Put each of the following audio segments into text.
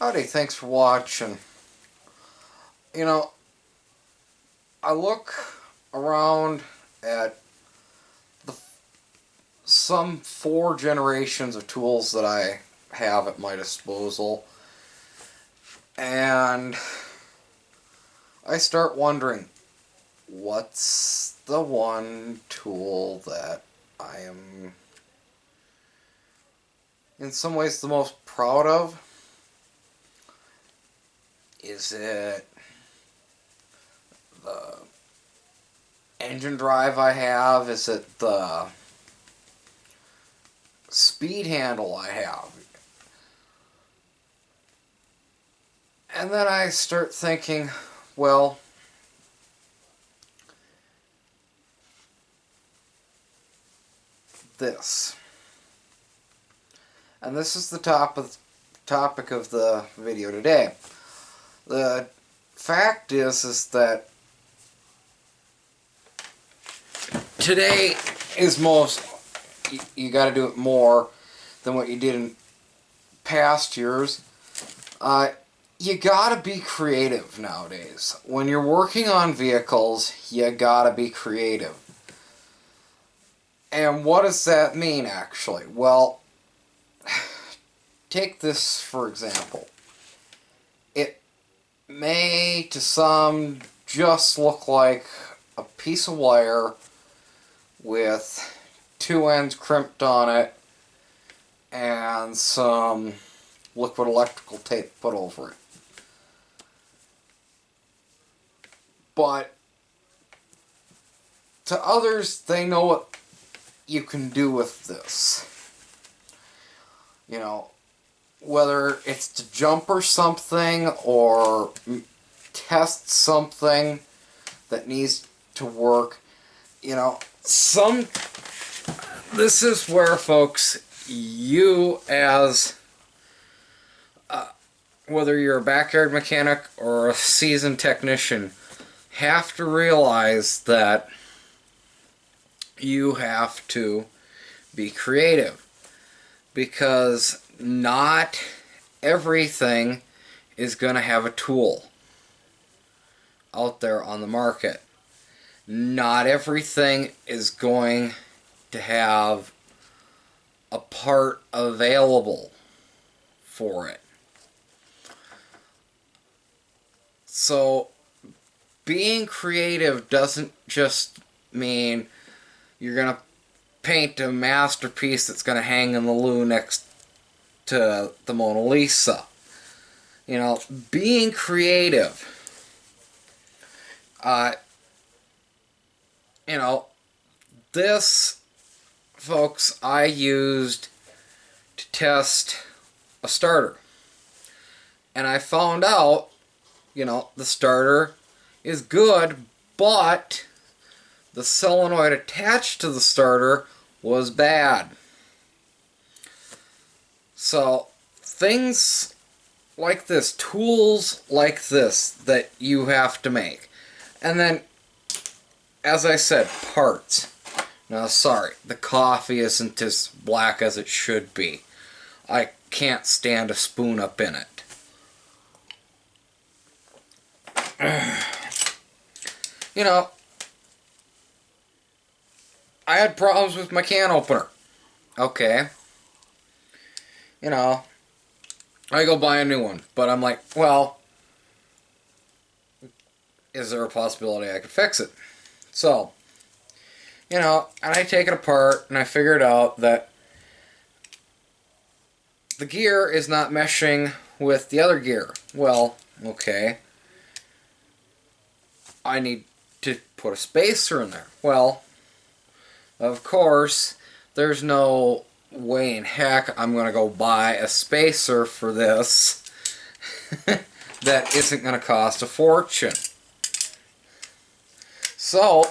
Howdy, thanks for watching. You know, I look around at the, some 4 generations of tools that I have at my disposal, and I start wondering, what's the one tool that I am in some ways the most proud of? Is it the engine drive I have? Is it the speed handle I have? And then I start thinking, well, this. And this is the topic of the video today. The fact is that today is you got to do it more than what you did in past years. You gotta be creative nowadays. When you're working on vehicles, you gotta be creative. And what does that mean, actually? Well, take this for example. It may, to some, just look like a piece of wire with 2 ends crimped on it and some liquid electrical tape put over it. But to others, they know what you can do with this. You know, whether it's to jumper something or test something that needs to work. You know, this is where, folks, you as whether you're a backyard mechanic or a seasoned technician have to realize that you have to be creative, because not everything is going to have a tool out there on the market. Not everything is going to have a part available for it. So being creative doesn't just mean you're going to paint a masterpiece that's going to hang in the loo next to the Mona Lisa. You know, being creative, you know, this, folks, I used to test a starter. And I found out, you know, the starter is good, but the solenoid attached to the starter was bad. So things like this, tools like this that you have to make. And then, as I said, parts. Now, sorry, the coffee isn't as black as it should be. I can't stand a spoon up in it. You know, I had problems with my can opener. Okay. You know, I go buy a new one, but I'm like, well, is there a possibility I could fix it? So, you know, and I take it apart and I figured out that the gear is not meshing with the other gear. Well, okay. I need to put a spacer in there. Well, of course, there's no way in heck I'm going to go buy a spacer for this that isn't going to cost a fortune. So,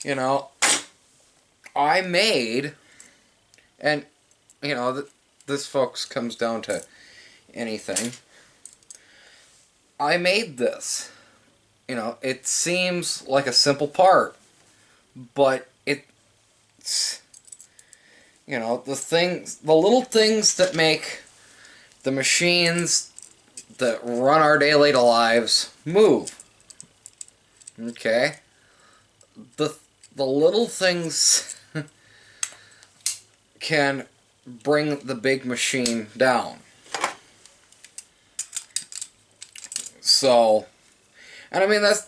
you know, I made, and, you know, this, folks, comes down to anything. I made this. You know, it seems like a simple part, but it's, you know, the little things that make the machines that run our daily lives move. Okay? The little things can bring the big machine down. So, and I mean that's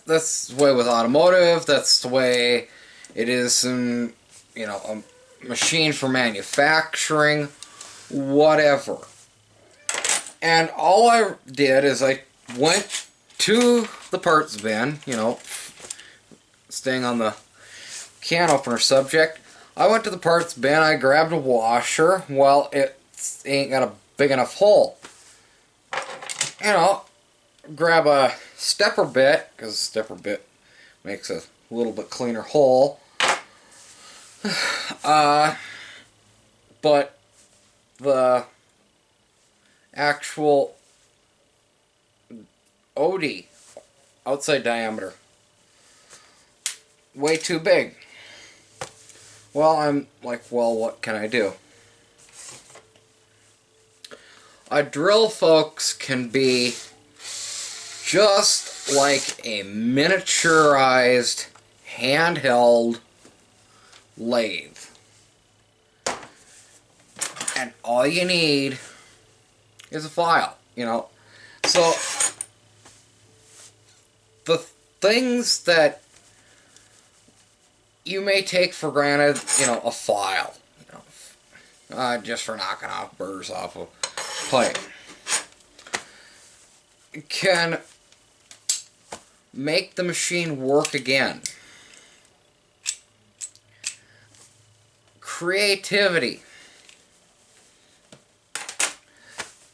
the way with automotive, that's the way it is in, you know, a machine for manufacturing, whatever. And all I did is I went to the parts bin, you know, staying on the can opener subject. I went to the parts bin, I grabbed a washer. Well, it ain't got a big enough hole. You know, grab a stepper bit, because a stepper bit makes a little bit cleaner hole. But the actual OD, outside diameter, way too big. Well, I'm like, well, what can I do? A drill, folks, can be just like a miniaturized, handheld lathe. And all you need is a file, you know. So, the things that you may take for granted, you know, a file, you know, just for knocking off burrs off a pipe, can make the machine work again. Creativity,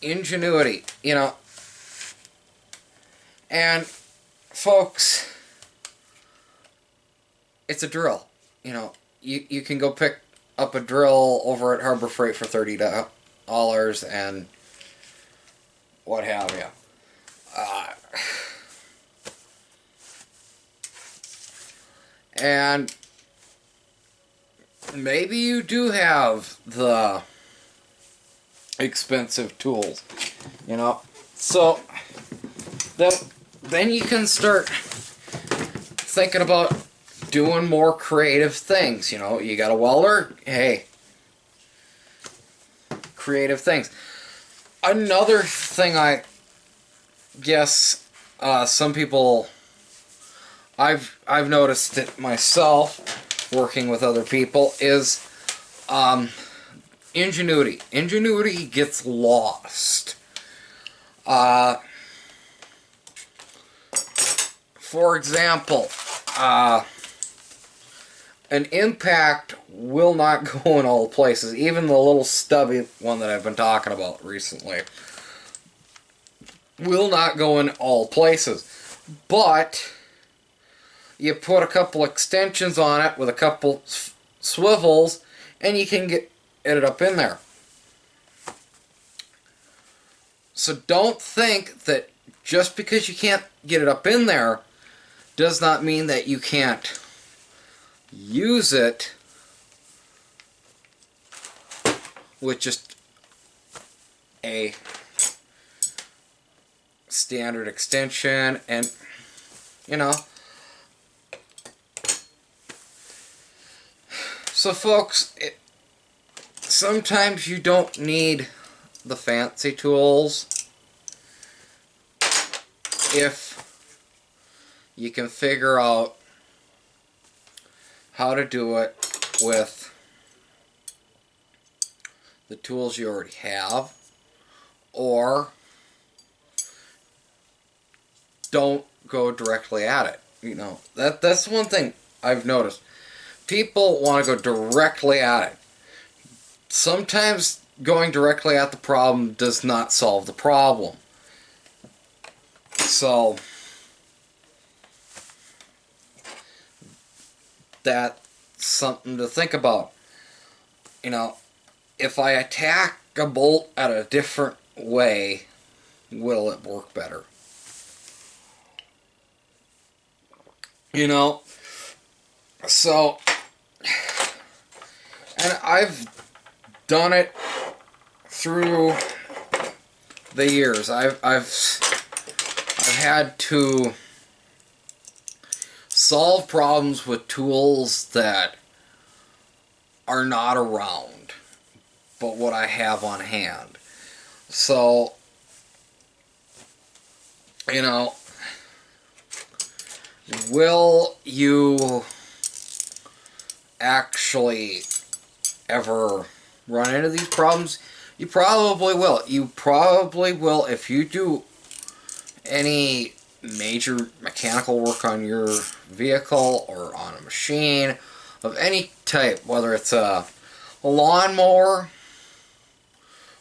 ingenuity, you know. And folks, it's a drill. You know, you can go pick up a drill over at Harbor Freight for $30 and what have you. And maybe you do have the expensive tools, you know. So then you can start thinking about doing more creative things. You know, you got a welder, hey, creative things. Another thing I guess some people, I've noticed it myself working with other people, is ingenuity. Ingenuity gets lost. For example, an impact will not go in all places. Even the little stubby one that I've been talking about recently will not go in all places. But you put a couple extensions on it with a couple swivels and you can get it up in there. So don't think that just because you can't get it up in there does not mean that you can't use it with just a standard extension. And you know, so folks, sometimes you don't need the fancy tools if you can figure out how to do it with the tools you already have, or don't go directly at it. You know, that's one thing I've noticed. People want to go directly at it. Sometimes going directly at the problem does not solve the problem. So that's something to think about. You know, if I attack a bolt at a different way, will it work better? You know, so, and I've done it through the years. I've had to solve problems with tools that are not around, but what I have on hand. So, you know, will you actually ever run into these problems? You probably will. You probably will if you do any major mechanical work on your vehicle or on a machine of any type, whether it's a lawnmower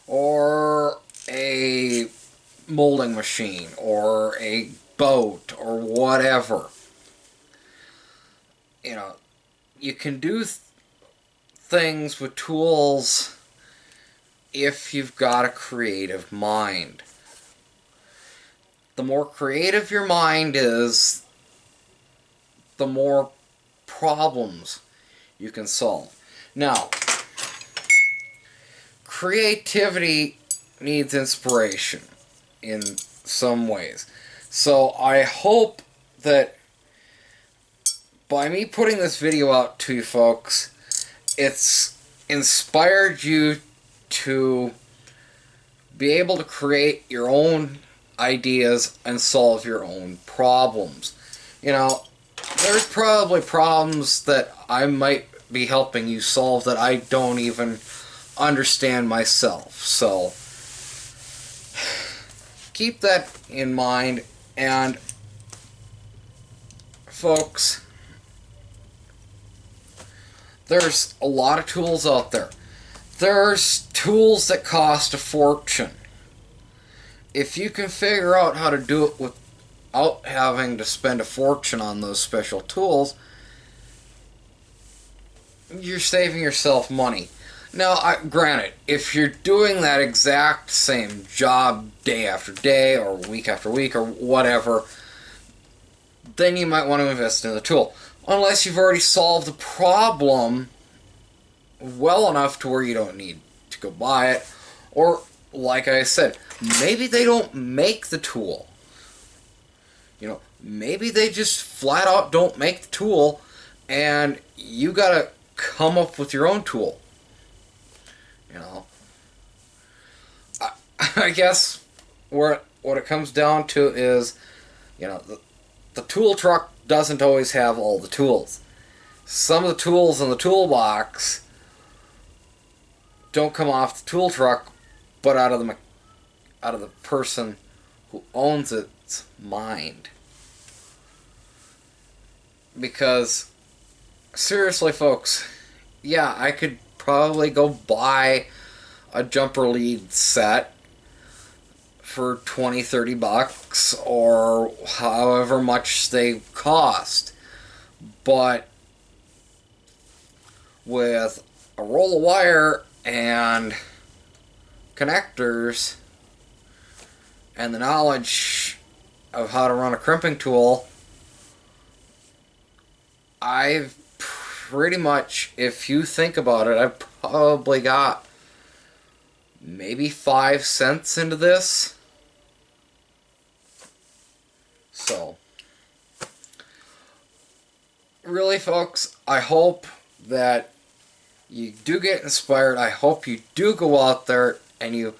or a molding machine or a boat or whatever. You know, you can do things with tools if you've got a creative mind. The more creative your mind is, the more problems you can solve. Now, creativity needs inspiration in some ways. So I hope that by me putting this video out to you folks, it's inspired you to be able to create your own ideas and solve your own problems. You know, there's probably problems that I might be helping you solve that I don't even understand myself. So keep that in mind. And folks, there's a lot of tools out there. There's tools that cost a fortune. If you can figure out how to do it without having to spend a fortune on those special tools, you're saving yourself money. Now, granted, if you're doing that exact same job day after day or week after week or whatever, then you might want to invest in the tool. Unless you've already solved the problem well enough to where you don't need to go buy it. Or, like I said, maybe they don't make the tool. You know, maybe they just flat out don't make the tool and you gotta come up with your own tool. You know, I guess what it comes down to is, you know, the tool truck doesn't always have all the tools. Some of the tools in the toolbox don't come off the tool truck, but out of the person who owns its mind. Because seriously, folks, yeah, I could probably go buy a jumper lead set for 20-30 bucks or however much they cost, but with a roll of wire and connectors and the knowledge of how to run a crimping tool, I've pretty much, if you think about it, I've probably got maybe 5 cents into this. So, really, folks, I hope that you do get inspired. I hope you do go out there and you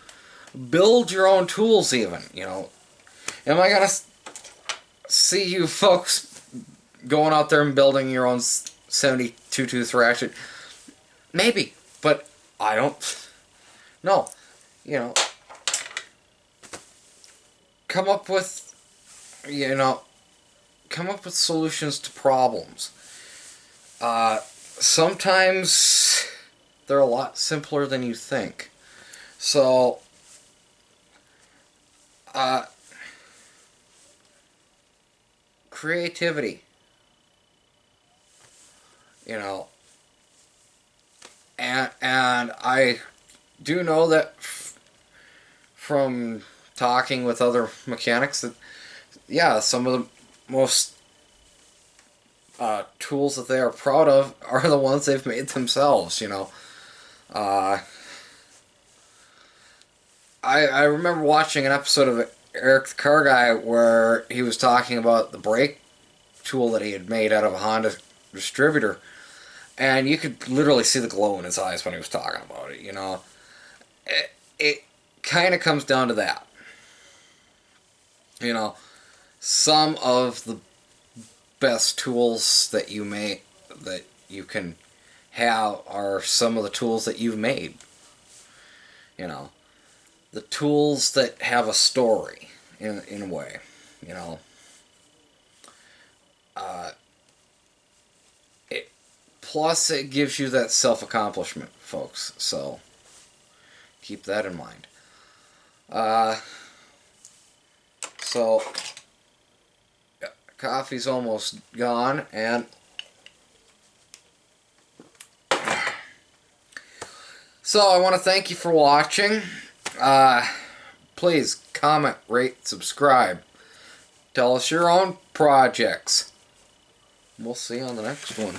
build your own tools even, you know. Am I going to see you folks going out there and building your own 72 tooth ratchet? Maybe, but I don't know. You know, come up with solutions to problems. Sometimes they're a lot simpler than you think. So, creativity. You know, and I do know that from talking with other mechanics that, yeah, some of the most tools that they are proud of are the ones they've made themselves, you know. I remember watching an episode of Eric the Car Guy where he was talking about the brake tool that he had made out of a Honda distributor, and you could literally see the glow in his eyes when he was talking about it. You know, it kind of comes down to that. You know, some of the best tools that you can have are some of the tools that you've made. You know, the tools that have a story in a way. You know, uh, it plus it gives you that self accomplishment, folks. So keep that in mind. Uh, so coffee's almost gone, and so I want to thank you for watching. Please comment, rate, subscribe. Tell us your own projects. We'll see you on the next one.